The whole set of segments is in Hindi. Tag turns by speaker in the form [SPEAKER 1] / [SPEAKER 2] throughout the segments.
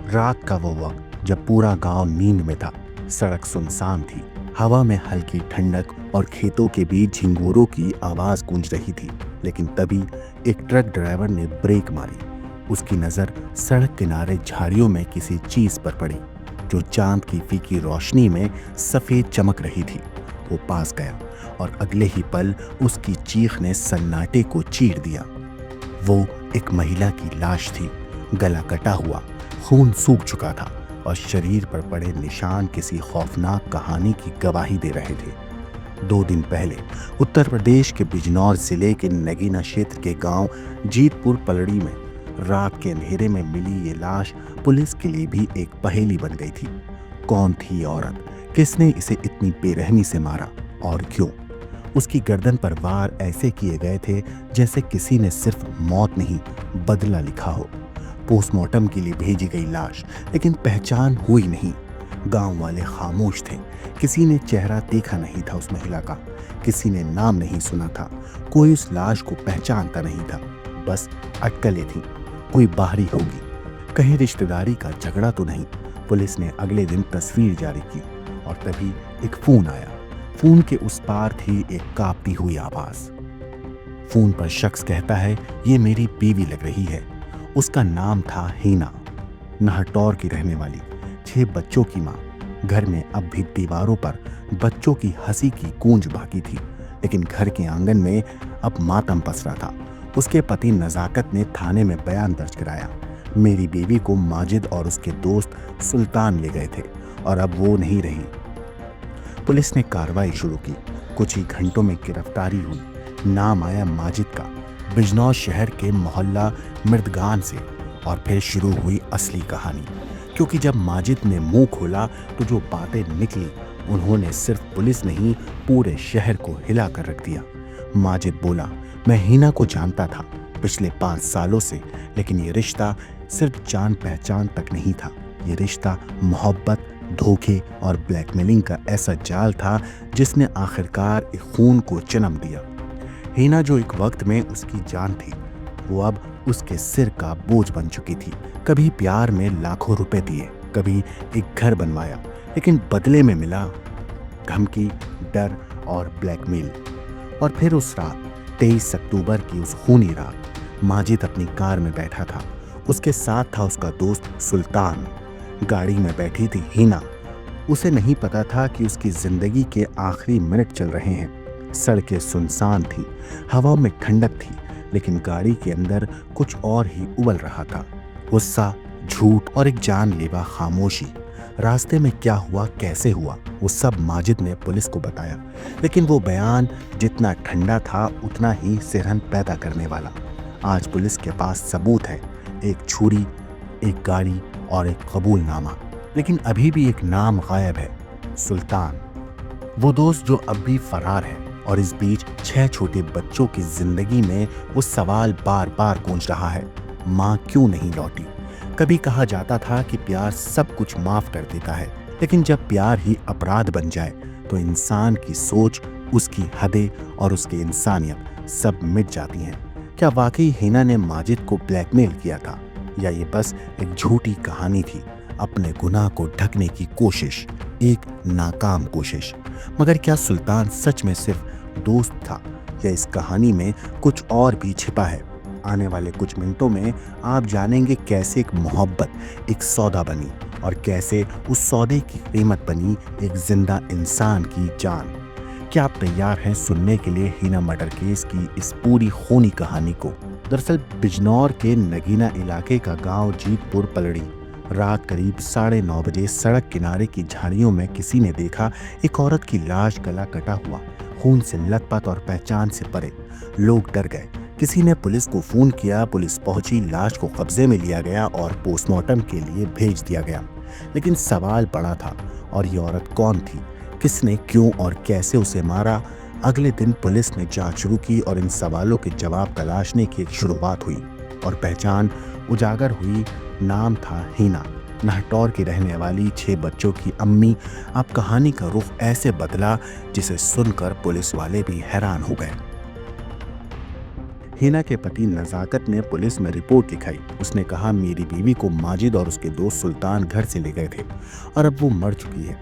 [SPEAKER 1] रात का वो वक्त जब पूरा गांव नींद में था। सड़क सुनसान थी, हवा में हल्की ठंडक और खेतों के बीच झिंगोरों की आवाज गूंज रही थी। लेकिन तभी एक ट्रक ड्राइवर ने ब्रेक मारी। उसकी नजर सड़क किनारे झाड़ियों में किसी चीज पर पड़ी जो चांद की फीकी रोशनी में सफेद चमक रही थी। वो पास गया और अगले ही पल उसकी चीख ने सन्नाटे को चीर दिया। वो एक महिला की लाश थी, गला कटा हुआ, खून सूख चुका था और शरीर पर पड़े निशान किसी खौफनाक कहानी की गवाही दे रहे थे। 2 दिन पहले उत्तर प्रदेश के बिजनौर जिले के नगीना क्षेत्र के गांव जीतपुर पलड़ी में रात के अंधेरे में मिली ये लाश पुलिस के लिए भी एक पहेली बन गई थी। कौन थी औरत, किसने इसे इतनी बेरहमी से मारा और क्यों? उसकी गर्दन पर वार ऐसे किए गए थे जैसे किसी ने सिर्फ मौत नहीं, बदला लिखा हो। पोस्टमार्टम के लिए भेजी गई लाश, लेकिन पहचान हुई नहीं। गांव वाले खामोश थे। किसी ने चेहरा देखा नहीं था उस महिला का, किसी ने नाम नहीं सुना था, कोई उस लाश को पहचानता नहीं था। बस अटकलें थीं, कोई बाहरी होगी, कहीं रिश्तेदारी का झगड़ा तो नहीं। पुलिस ने अगले दिन तस्वीर जारी की और तभी एक फोन आया। फोन के उस पार थी एक कांपती हुई आवाज। फोन पर शख्स कहता है, ये मेरी बीवी लग रही है। उसका नाम था हीना, नाहटौर की रहने वाली, 6 बच्चों की मां। घर में अब भी दीवारों पर बच्चों की हंसी की गूंज बाकी थी, लेकिन घर के आंगन में अब मातम पसरा था। उसके पति नजाकत ने थाने में बयान दर्ज कराया। मेरी बीवी को माजिद और उसके दोस्त सुल्तान ले गए थे और अब वो नहीं रही। पुलिस ने कार्रवाई शुरू की। कुछ ही घंटों में गिरफ्तारी हुई। नाम आया माजिद का, बिजनौर शहर के मोहल्ला मृदगान से। और फिर शुरू हुई असली कहानी, क्योंकि जब माजिद ने मुंह खोला तो जो बातें निकली उन्होंने सिर्फ पुलिस नहीं, पूरे शहर को हिला कर रख दिया। माजिद बोला, मैं हीना को जानता था पिछले 5 सालों से, लेकिन ये रिश्ता सिर्फ जान पहचान तक नहीं था। ये रिश्ता मोहब्बत, धोखे और ब्लैकमेलिंग का ऐसा जाल था जिसने आखिरकार एक खून को जन्म दिया। हीना जो एक वक्त में उसकी जान थी, वो अब उसके सिर का बोझ बन चुकी थी। कभी प्यार में लाखों रुपए दिए, कभी एक घर बनवाया, लेकिन बदले में मिला धमकी, डर और ब्लैकमेल। और फिर उस रात 23 अक्टूबर की उस खूनी रात माजिद अपनी कार में बैठा था। उसके साथ था उसका दोस्त सुल्तान। गाड़ी में बैठी थी हीना। उसे नहीं पता था कि उसकी जिंदगी के आखिरी मिनट चल रहे हैं। सड़कें सुनसान थी, हवा में ठंडक थी, लेकिन गाड़ी के अंदर कुछ और ही उबल रहा था। गुस्सा, झूठ और एक जानलेवा खामोशी। रास्ते में क्या हुआ, कैसे हुआ, वो सब माजिद ने पुलिस को बताया, लेकिन वो बयान जितना ठंडा था उतना ही सिरहन पैदा करने वाला। आज पुलिस के पास सबूत है, एक छुरी, एक गाड़ी और एक कबूलनामा, लेकिन अभी भी एक नाम गायब है, सुल्तान। वो दोस्त जो अब भी फरार है। और इस बीच 6 छोटे बच्चों की जिंदगी में वो सवाल बार बार गूंज रहा है, माँ क्यों नहीं लौटी? कभी कहा जाता था कि प्यार सब कुछ माफ कर देता है, लेकिन जब प्यार ही अपराध बन जाए तो इंसान की सोच, उसकी हदें और उसकी इंसानियत सब मिट जाती हैं। क्या वाकई हीना ने माजिद को ब्लैकमेल किया था, या ये बस एक झूठी कहानी थी, अपने गुनाह को ढकने की कोशिश, एक नाकाम कोशिश? मगर क्या सुल्तान सच में सिर्फ दोस्त था, या इस कहानी में कुछ और भी छिपा है? आने वाले कुछ मिनटों में आप जानेंगे कैसे एक मोहब्बत एक सौदा बनी और कैसे उस सौदे की कीमत बनी एक जिंदा इंसान की जान। क्या आप तैयार हैं सुनने के लिए हीना मर्डर केस की इस पूरी खूनी कहानी को? दरअसल बिजनौर के नगीना इलाके का गांव जीतपुर पलड़ी। रात करीब 9:30 बजे सड़क किनारे की झाड़ियों में किसी ने देखा एक औरत की लाश, गला कटा हुआ, खून से लथपथ और पहचान से परे। लोग डर गए। किसी ने पुलिस को फोन किया, पुलिस पहुंची, लाश को कब्जे में लिया गया और पोस्टमार्टम के लिए भेज दिया गया। लेकिन सवाल बड़ा था, और ये औरत कौन थी? किसने, क्यों और कैसे उसे मारा? अगले दिन पुलिस ने जांच शुरू की और इन सवालों के जवाब तलाशने की एक शुरुआत हुई और पहचान उजागर हुई। नाम था हीना, नाहटौर की रहने वाली, 6 बच्चों की अम्मी। अब कहानी का रुख ऐसे बदला जिसे सुनकर पुलिस वाले भी हैरान हो गए। हिना के पति नजाकत ने पुलिस में रिपोर्ट लिखाई। उसने कहा, मेरी बीवी को माजिद और उसके दोस्त सुल्तान घर से ले गए थे और अब वो मर चुकी है।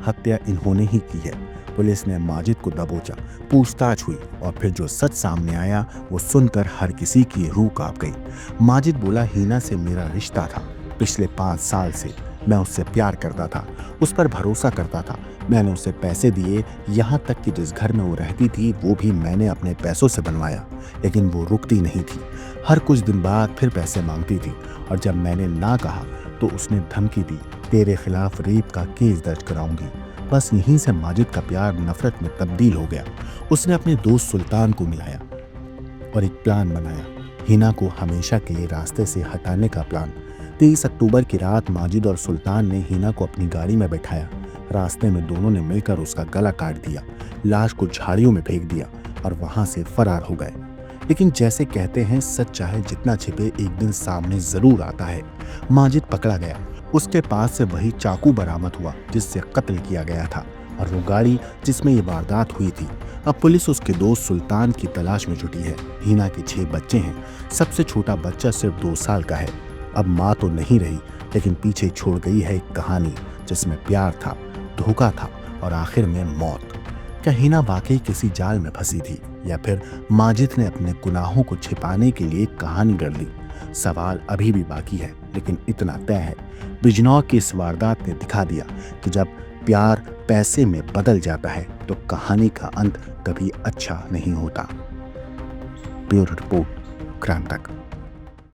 [SPEAKER 1] हत्या इन्होंने ही की है। पुलिस ने माजिद को दबोचा, पूछताछ हुई और फिर जो सच सामने आया वो सुनकर हर किसी की रूह कांप गई। माजिद बोला, हिना से मेरा रिश्ता था। पिछले 5 साल से मैं उससे प्यार करता था, उस पर भरोसा करता था। मैंने उसे पैसे दिए, यहाँ तक कि जिस घर में वो रहती थी वो भी मैंने अपने पैसों से बनवाया, लेकिन वो रुकती नहीं थी। हर कुछ दिन बाद फिर पैसे मांगती थी और जब मैंने ना कहा तो उसने धमकी दी, तेरे खिलाफ रेप का केस दर्ज कराऊंगी। बस यहीं से माजिद का प्यार नफरत में तब्दील हो गया। उसने अपने दोस्त सुल्तान को मिलाया और एक प्लान बनाया, हिना को हमेशा के लिए रास्ते से हटाने का प्लान। 23 अक्टूबर की रात माजिद और सुल्तान ने हिना को अपनी गाड़ी में बैठाया। रास्ते में दोनों ने मिलकर उसका गला काट दिया, लाश को झाड़ियों में फेंक दिया और वहां से फरार हो गए। लेकिन जैसे कहते हैं, सच चाहे जितना छिपे एक दिन सामने जरूर आता है। माजिद पकड़ा गया। उसके पास से वही चाकू बरामद हुआ जिससे कत्ल किया गया था और वो गाड़ी जिसमें ये वारदात हुई थी। अब पुलिस उसके दोस्त सुल्तान की तलाश में जुटी है। हिना के 6 बच्चे हैं। सबसे छोटा बच्चा सिर्फ 2 साल का है। अब माँ तो नहीं रही, लेकिन पीछे छोड़ गई है एक कहानी जिसमें प्यार था, धोखा था और आखिर में मौत। क्या हिना वाकई किसी जाल में फंसी थी या फिर माजिद ने अपने गुनाहों को छिपाने के लिए कहानी गढ़ ली? सवाल अभी भी बाकी है, लेकिन इतना तय है, बिजनौर की इस वारदात ने दिखा दिया कि जब प्यार पैसे में बदल जाता है तो कहानी का अंत कभी अच्छा नहीं होता। Bureau report, क्रांतक।